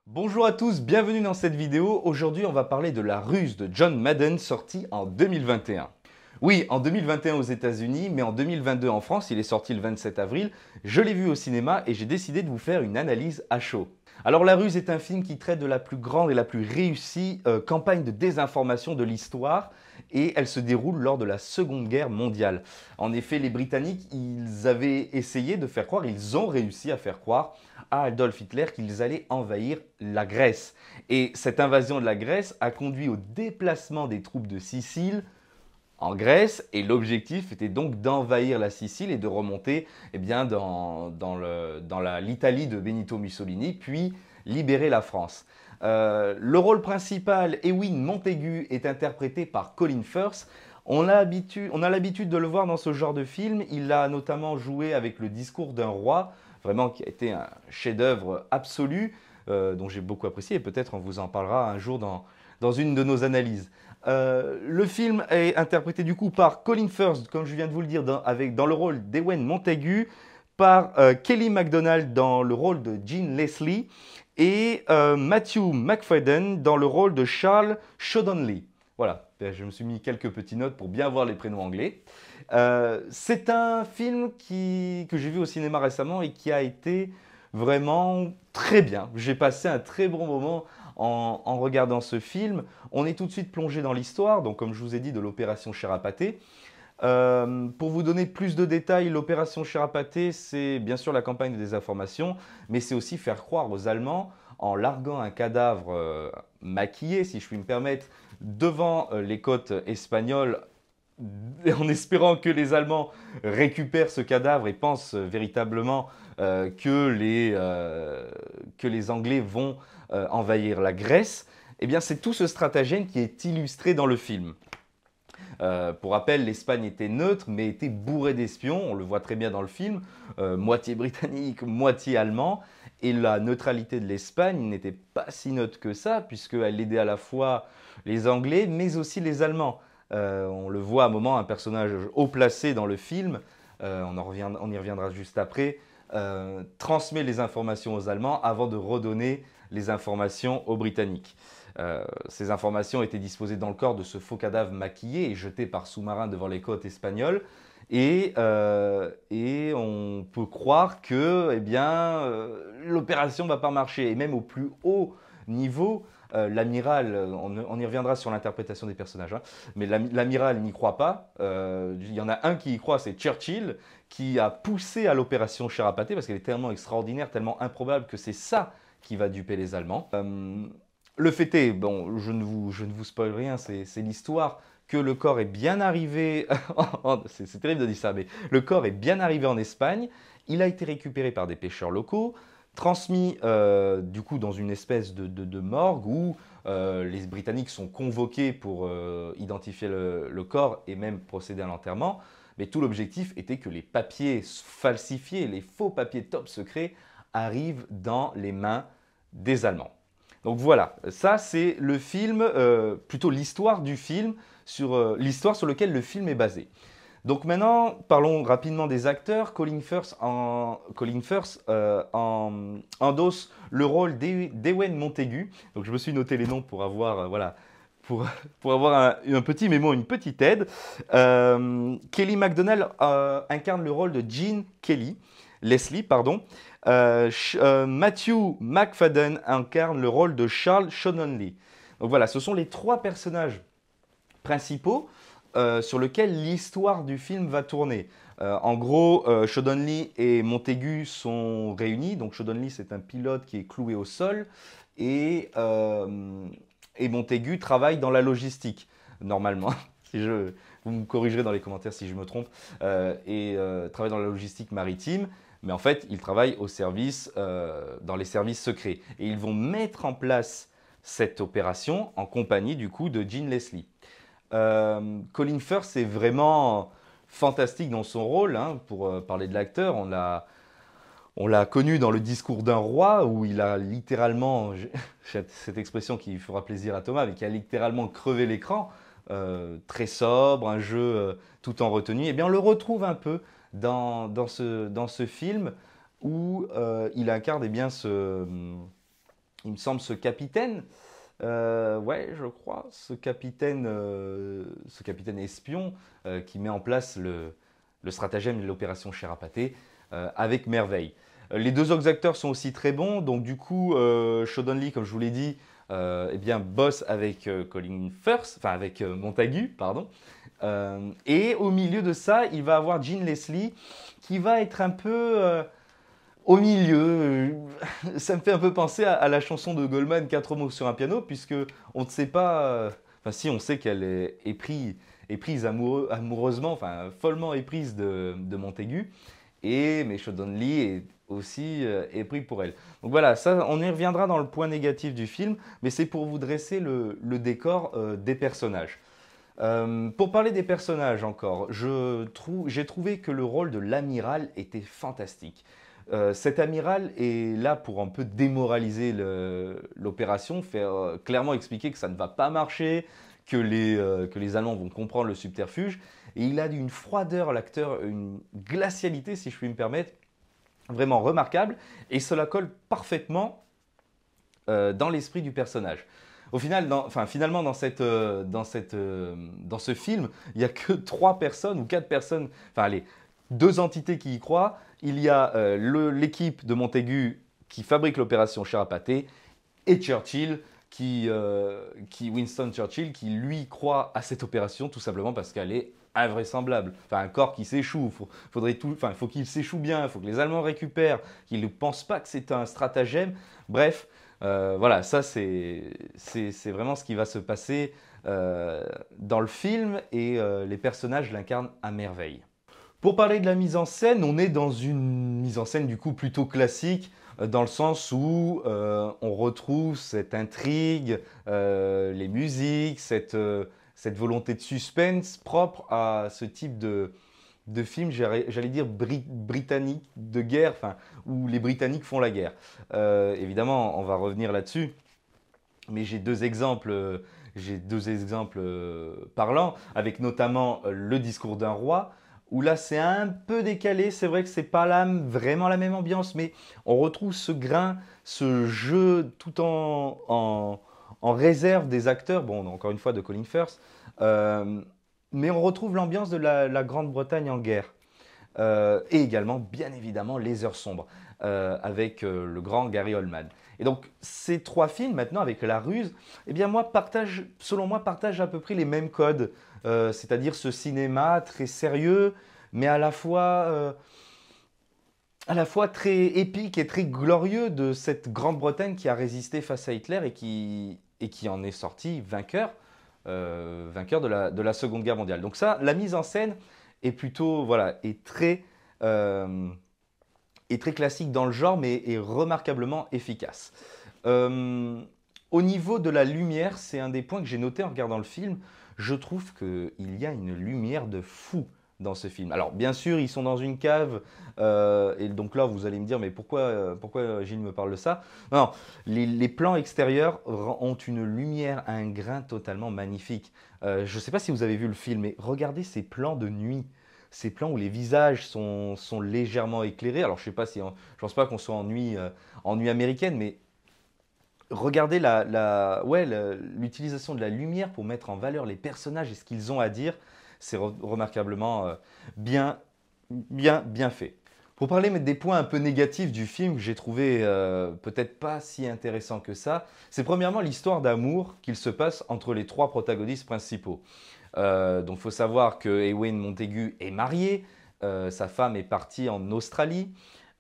Bonjour à tous, bienvenue dans cette vidéo. Aujourd'hui, on va parler de La Ruse de John Madden, sorti en 2021. Oui, en 2021 aux États-Unis, mais en 2022 en France, il est sorti le 27 avril. Je l'ai vu au cinéma et j'ai décidé de vous faire une analyse à chaud. Alors La Ruse est un film qui traite de la plus grande et la plus réussie campagne de désinformation de l'histoire et elle se déroule lors de la Seconde Guerre mondiale. En effet, les Britanniques, ils avaient essayé de faire croire, ils ont réussi à faire croire à Adolf Hitler qu'ils allaient envahir la Grèce. Et cette invasion de la Grèce a conduit au déplacement des troupes de Sicile en Grèce, et l'objectif était donc d'envahir la Sicile et de remonter dans l'Italie de Benito Mussolini, puis libérer la France. Le rôle principal, Ewin Montaigu, est interprété par Colin Firth. On a l'habitude de le voir dans ce genre de film. Il a notamment joué avec Le Discours d'un roi, vraiment qui a été un chef-d'œuvre absolu, dont j'ai beaucoup apprécié, et peut-être on vous en parlera un jour dans une de nos analyses. Le film est interprété du coup par Colin Firth, comme je viens de vous le dire, dans le rôle d'Ewen Montagu, par Kelly MacDonald dans le rôle de Jean Leslie et Matthew McFadden dans le rôle de Charles Shodonley. Voilà, je me suis mis quelques petites notes pour bien voir les prénoms anglais. C'est un film que j'ai vu au cinéma récemment et qui a été vraiment très bien. J'ai passé un très bon moment en regardant ce film. On est tout de suite plongé dans l'histoire, donc comme je vous ai dit, de l'opération Cherapaté. Pour vous donner plus de détails, l'opération Cherapaté, c'est bien sûr la campagne de désinformation, mais c'est aussi faire croire aux Allemands, en larguant un cadavre maquillé, si je puis me permettre, devant les côtes espagnoles, en espérant que les Allemands récupèrent ce cadavre et pensent véritablement que les Anglais vont envahir la Grèce. Eh bien, c'est tout ce stratagème qui est illustré dans le film. Pour rappel, l'Espagne était neutre, mais était bourrée d'espions, on le voit très bien dans le film, moitié britannique, moitié allemand, et la neutralité de l'Espagne n'était pas si neutre que ça, puisqu'elle aidait à la fois les Anglais, mais aussi les Allemands. On le voit à un moment, un personnage haut placé dans le film, on y reviendra juste après, transmet les informations aux Allemands avant de redonner les informations aux Britanniques. Ces informations étaient disposées dans le corps de ce faux cadavre maquillé et jeté par sous-marin devant les côtes espagnoles. Et on peut croire que l'opération ne va pas marcher. Et même au plus haut niveau, l'amiral, on y reviendra sur l'interprétation des personnages, hein, mais l'amiral n'y croit pas. Il y en a un qui y croit, c'est Churchill, qui a poussé à l'opération Cherapaté parce qu'elle est tellement extraordinaire, tellement improbable que c'est ça qui va duper les Allemands. Le fait est, bon, je ne vous spoil rien, c'est l'histoire, que le corps est bien arrivé, c'est terrible de dire ça, mais le corps est bien arrivé en Espagne, il a été récupéré par des pêcheurs locaux, transmis du coup dans une espèce de morgue où les Britanniques sont convoqués pour identifier le corps et même procéder à l'enterrement, mais tout l'objectif était que les papiers falsifiés, les faux papiers top secrets, arrivent dans les mains des Allemands. Donc voilà, ça c'est le film, plutôt l'histoire du film, sur l'histoire sur laquelle le film est basé. Donc maintenant, parlons rapidement des acteurs. Colin Firth endosse le rôle d'Ewen Montaigu. Donc je me suis noté les noms pour avoir, voilà, pour avoir un petit mémo, une petite aide. Kelly MacDonald incarne le rôle de Jean Leslie, pardon. Matthew McFadden incarne le rôle de Charles Shodonley. Donc voilà, ce sont les trois personnages principaux sur lesquels l'histoire du film va tourner. En gros, Shodonley et Montaigu sont réunis. Donc Shodonley, c'est un pilote qui est cloué au sol et Montaigu travaille dans la logistique, normalement. Vous me corrigerez dans les commentaires si je me trompe, travaille dans la logistique maritime. Mais en fait, ils travaillent dans les services secrets. Et ils vont mettre en place cette opération en compagnie du coup de Jean Leslie. Colin Firth est vraiment fantastique dans son rôle, hein, pour parler de l'acteur. On l'a connu dans Le Discours d'un roi, où il a littéralement, cette expression qui fera plaisir à Thomas, mais qui a littéralement crevé l'écran, très sobre, un jeu tout en retenue. Eh bien, on le retrouve un peu dans ce film où il incarne il me semble, ce capitaine. Ouais, je crois, ce capitaine espion qui met en place le stratagème de l'opération Cherapaté avec merveille. Les deux autres acteurs sont aussi très bons, donc du coup, Sheldon Lee, comme je vous l'ai dit, eh bien, bosse avec Colin Firth, enfin avec Montagu, pardon. Et au milieu de ça, il va avoir Gene Leslie qui va être un peu au milieu. Ça me fait un peu penser à la chanson de Goldman, Quatre mots sur un piano, puisque on ne sait pas. Enfin, si, on sait qu'elle est éprise amoureusement, enfin follement éprise de Montaigu, mais Sheldon Lee est aussi épris pour elle. Donc voilà, ça, on y reviendra dans le point négatif du film, mais c'est pour vous dresser le décor des personnages. Pour parler des personnages encore, j'ai trouvé que le rôle de l'amiral était fantastique. Cet amiral est là pour un peu démoraliser l'opération, faire clairement expliquer que ça ne va pas marcher, que les Allemands vont comprendre le subterfuge. Et il a d'une froideur, l'acteur, une glacialité, si je puis me permettre, vraiment remarquable. Et cela colle parfaitement dans l'esprit du personnage. Au final, finalement, dans ce film, il n'y a que 3 personnes ou 4 personnes, enfin allez, 2 entités qui y croient. Il y a l'équipe de Montaigu qui fabrique l'opération Cherapaté et Churchill, Winston Churchill, qui lui croit à cette opération tout simplement parce qu'elle est invraisemblable. Enfin, un corps qui s'échoue, il faut qu'il s'échoue bien, il faut que les Allemands récupèrent, qu'ils ne pensent pas que c'est un stratagème. Bref, voilà, ça c'est vraiment ce qui va se passer dans le film et les personnages l'incarnent à merveille. Pour parler de la mise en scène, on est dans une mise en scène du coup plutôt classique, dans le sens où on retrouve cette intrigue, les musiques, cette volonté de suspense propre à ce type de film, j'allais dire britannique de guerre, enfin, où les Britanniques font la guerre. Évidemment, on va revenir là-dessus, mais j'ai deux exemples parlants, avec notamment le discours d'un roi, où là c'est un peu décalé, c'est vrai que c'est pas vraiment la même ambiance, mais on retrouve ce grain, ce jeu tout en réserve des acteurs, bon encore une fois de Colin Firth, euh, mais on retrouve l'ambiance de la Grande-Bretagne en guerre. Et également, bien évidemment, Les Heures Sombres, avec le grand Gary Oldman. Et donc, ces 3 films, maintenant, avec La Ruse, eh bien, selon moi, partagent à peu près les mêmes codes. C'est-à-dire ce cinéma très sérieux, mais à la fois très épique et très glorieux de cette Grande-Bretagne qui a résisté face à Hitler et qui en est sorti vainqueur, vainqueur de la Seconde Guerre mondiale. Donc ça, la mise en scène est plutôt, voilà, euh, est très classique dans le genre, mais est remarquablement efficace. Euh, Au niveau de la lumière, c'est un des points que j'ai noté en regardant le film. Je trouve qu'il y a une lumière de fou dans ce film. Alors, bien sûr, ils sont dans une cave, et donc là, vous allez me dire, mais pourquoi Gilles me parle de ça? Non, les plans extérieurs ont une lumière, un grain totalement magnifique. Je ne sais pas si vous avez vu le film, mais regardez ces plans de nuit. Ces plans où les visages sont légèrement éclairés. Alors, je ne sais pas si, je pense pas qu'on soit en nuit américaine, mais regardez ouais, l'utilisation de la lumière pour mettre en valeur les personnages et ce qu'ils ont à dire, c'est remarquablement bien fait. Pour parler mais des points un peu négatifs du film que j'ai trouvé peut-être pas si intéressant que ça, c'est premièrement l'histoire d'amour qu'il se passe entre les 3 protagonistes principaux. Donc il faut savoir que Ewen Montaigu est marié, sa femme est partie en Australie,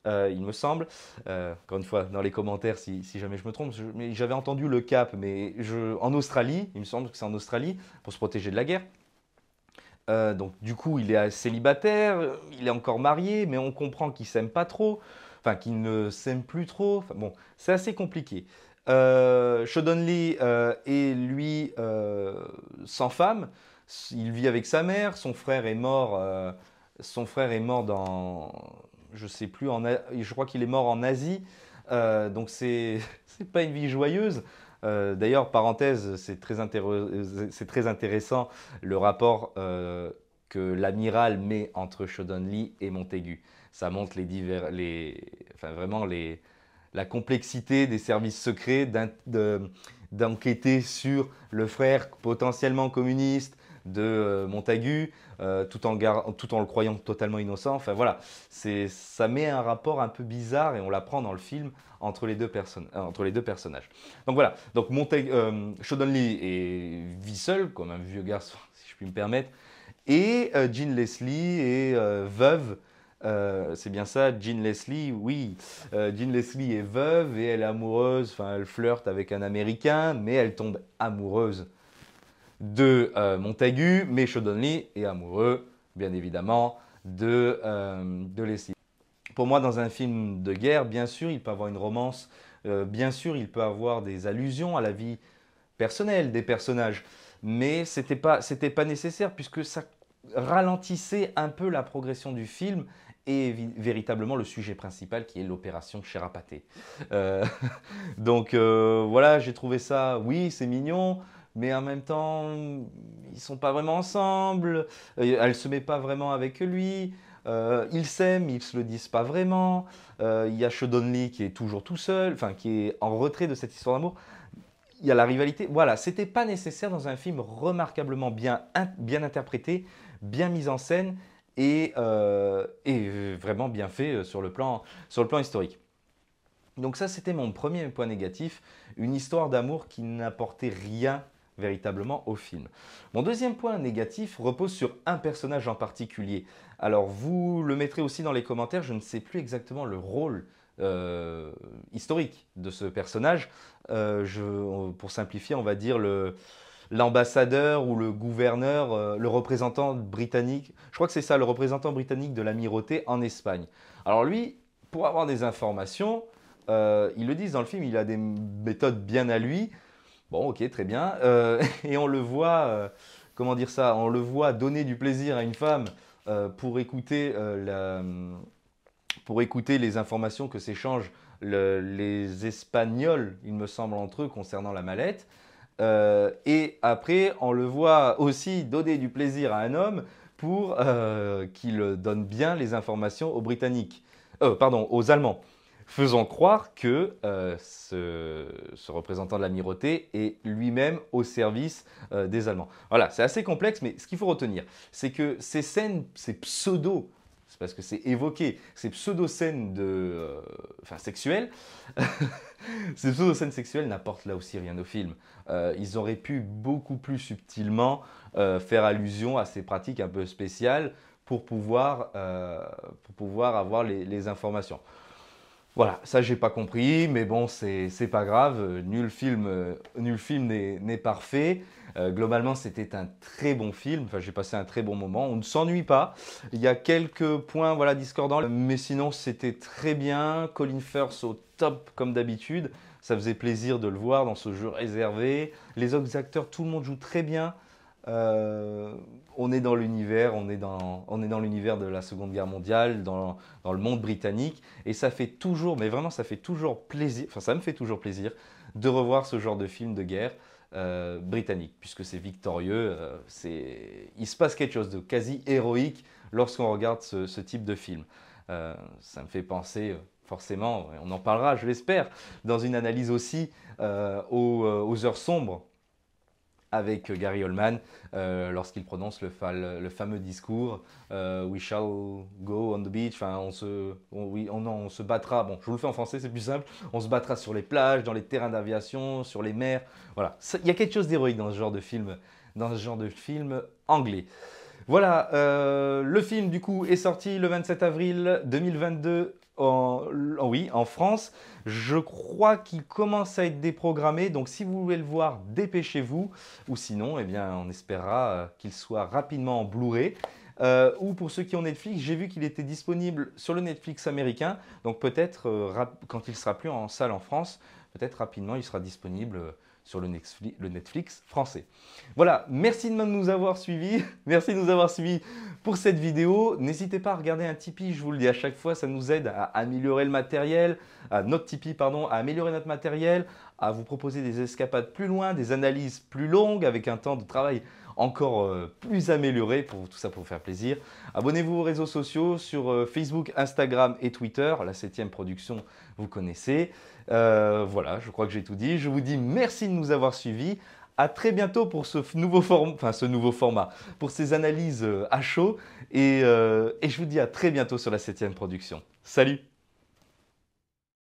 il me semble. Encore une fois, dans les commentaires, si jamais je me trompe, mais j'avais entendu le Cap, mais en Australie, il me semble que c'est en Australie, pour se protéger de la guerre. Donc du coup, il est célibataire, il est encore marié, mais on comprend qu'il s'aime pas trop, enfin qu'il ne s'aime plus trop. Enfin, bon, c'est assez compliqué. Sheldon Lee est lui sans femme, il vit avec sa mère, son frère est mort dans, je sais plus, je crois qu'il est mort en Asie, donc c'est pas une vie joyeuse. D'ailleurs, parenthèse, c'est très intéressant le rapport que l'amiral met entre Sheldon Lee et Montaigu. Ça montre enfin, vraiment la complexité des services secrets d'enquêter sur le frère potentiellement communiste de Montagu, tout en le croyant totalement innocent. Enfin voilà, ça met un rapport un peu bizarre et on l'apprend dans le film entre les deux personnages. Donc voilà, donc Sean Donnelly vit seul, comme un vieux garçon, si je puis me permettre, et Jean Leslie est veuve. C'est bien ça, Jean Leslie, oui. Jean Leslie est veuve et elle est amoureuse, enfin elle flirte avec un Américain, mais elle tombe amoureuse de Montagu, mais Sean Donnelly est amoureux, bien évidemment, de Leslie. Pour moi, dans un film de guerre, bien sûr, il peut avoir une romance, bien sûr, il peut avoir des allusions à la vie personnelle des personnages, mais c'était pas nécessaire puisque ça ralentissait un peu la progression du film et véritablement le sujet principal qui est l'opération Cherapaté. Donc voilà, j'ai trouvé ça, oui, c'est mignon, mais en même temps, ils sont pas vraiment ensemble, elle se met pas vraiment avec lui, ils s'aiment, ils se le disent pas vraiment, il y a Sean Donnelly qui est toujours tout seul, enfin qui est en retrait de cette histoire d'amour. Il y a la rivalité. Voilà, c'était pas nécessaire dans un film remarquablement bien interprété, bien mis en scène et vraiment bien fait sur le plan historique. Donc ça, c'était mon premier point négatif, une histoire d'amour qui n'apportait rien véritablement au film. Mon deuxième point négatif repose sur un personnage en particulier. Alors vous le mettrez aussi dans les commentaires, je ne sais plus exactement le rôle historique de ce personnage. Pour simplifier, on va dire l'ambassadeur ou le gouverneur, le représentant britannique, je crois que c'est ça, le représentant britannique de l'amirauté en Espagne. Alors lui, pour avoir des informations, ils le disent dans le film, il a des méthodes bien à lui. Bon, ok, très bien. Et on le voit, comment dire ça, on le voit donner du plaisir à une femme pour écouter les informations que s'échangent les Espagnols, il me semble, entre eux concernant la mallette. Et après, on le voit aussi donner du plaisir à un homme pour qu'il donne bien les informations aux Britanniques, aux Allemands, faisant croire que ce représentant de l'amirauté est lui-même au service des Allemands. Voilà, c'est assez complexe, mais ce qu'il faut retenir, c'est que ces scènes, ces pseudo, c'est parce que c'est évoqué, ces pseudo-scènes sexuelles, ces pseudo-scènes sexuelles n'apportent là aussi rien au film. Ils auraient pu beaucoup plus subtilement faire allusion à ces pratiques un peu spéciales pour pouvoir avoir les informations. Voilà, ça j'ai pas compris, mais bon, c'est pas grave, nul film n'est parfait. Globalement, c'était un très bon film, enfin j'ai passé un très bon moment, on ne s'ennuie pas. Il y a quelques points voilà, discordants, mais sinon c'était très bien. Colin Firth au top comme d'habitude, ça faisait plaisir de le voir dans ce jeu réservé. Les autres acteurs, tout le monde joue très bien. On est dans l'univers, on est dans l'univers de la Seconde Guerre mondiale, dans le monde britannique, et ça fait toujours, mais vraiment ça fait toujours plaisir, enfin ça me fait toujours plaisir de revoir ce genre de film de guerre britannique, puisque c'est victorieux, il se passe quelque chose de quasi héroïque lorsqu'on regarde ce type de film. Ça me fait penser forcément, on en parlera je l'espère, dans une analyse aussi aux heures sombres, avec Gary Oldman, lorsqu'il prononce le fameux discours We shall go on the beach, enfin on se battra, bon je vous le fais en français c'est plus simple, on se battra sur les plages, dans les terrains d'aviation, sur les mers, voilà. Il y a quelque chose d'héroïque dans ce genre de film, anglais. Voilà, le film du coup est sorti le 27 avril 2022 en France. Je crois qu'il commence à être déprogrammé, donc si vous voulez le voir, dépêchez-vous. Ou sinon, eh bien, on espérera qu'il soit rapidement en Blu-ray. Ou pour ceux qui ont Netflix, j'ai vu qu'il était disponible sur le Netflix américain. Donc peut-être, quand il ne sera plus en salle en France, peut-être rapidement il sera disponible sur le Netflix français. Voilà, merci de nous avoir suivis. Merci de nous avoir suivis pour cette vidéo. N'hésitez pas à regarder un Tipeee, je vous le dis à chaque fois, ça nous aide à améliorer le matériel, notre Tipeee, pardon, à améliorer notre matériel, à vous proposer des escapades plus loin, des analyses plus longues, avec un temps de travail encore plus amélioré, pour tout ça pour vous faire plaisir. Abonnez-vous aux réseaux sociaux sur Facebook, Instagram et Twitter. La 7e production, vous connaissez. Voilà, je crois que j'ai tout dit. Je vous dis merci de nous avoir suivis. À très bientôt pour ce nouveau format, pour ces analyses à chaud. Et je vous dis à très bientôt sur la 7e production. Salut!